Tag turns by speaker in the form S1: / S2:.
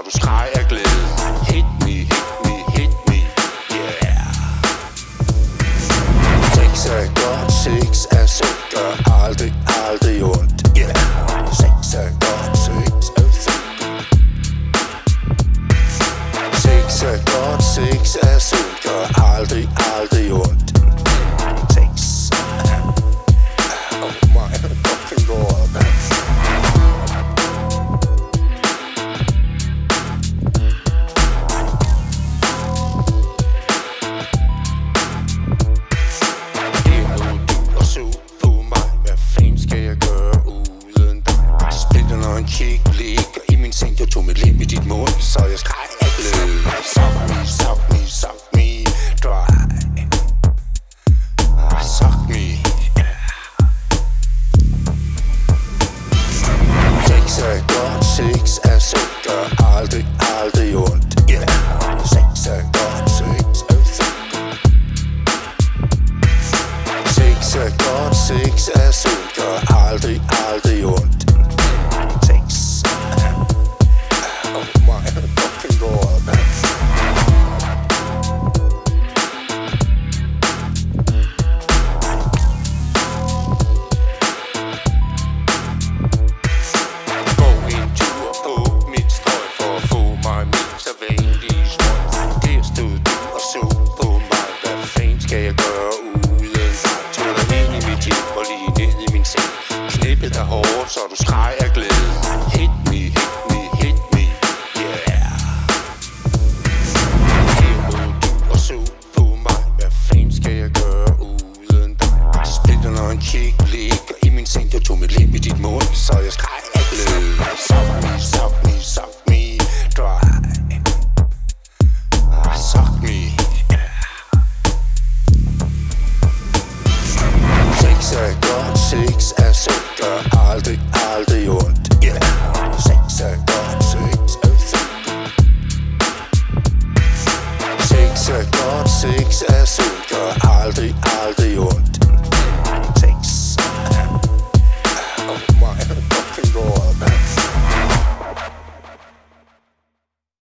S1: du skreg af glæde. Hit me, hit me, hit me, yeah. Sex er godt, sex er sundt, gør aldrig, aldrig ondt, yeah. Sex er godt, sex er sundt. Sex er godt, sex er sundt, gør aldrig, aldrig ondt. Sex, oh my fucking god, man. Chick ligger i min seng, jeg tog mit lim i dit mund, så jeg skreg af glæde. Suck me, suck me, suck me dry. Suck me, yeah. Sex er godt, sex er sundt, gør aldrig, aldrig ondt, yeah. Sex er godt, sex er sundt. Sex er godt, sex er sundt, gør aldrig, aldrig ondt. Så du skreg af glæde. Hit me, hit me, hit me, yeah. Her må du og så på mig. Hvad fanden skal jeg gøre uden dig? Splitter når en chick ligger i min seng, jeg tog mit lim i dit mund, så jeg skreg af glæde. Suck me, suck me, suck me dry. Suck me, yeah. Sex er godt, sex er sundt, gør aldrig, aldrig ondt, yeah. Sex er godt, sex er sundt. Sex er godt, sex er sundt, gør aldrig, aldrig ondt. Sex, oh my fucking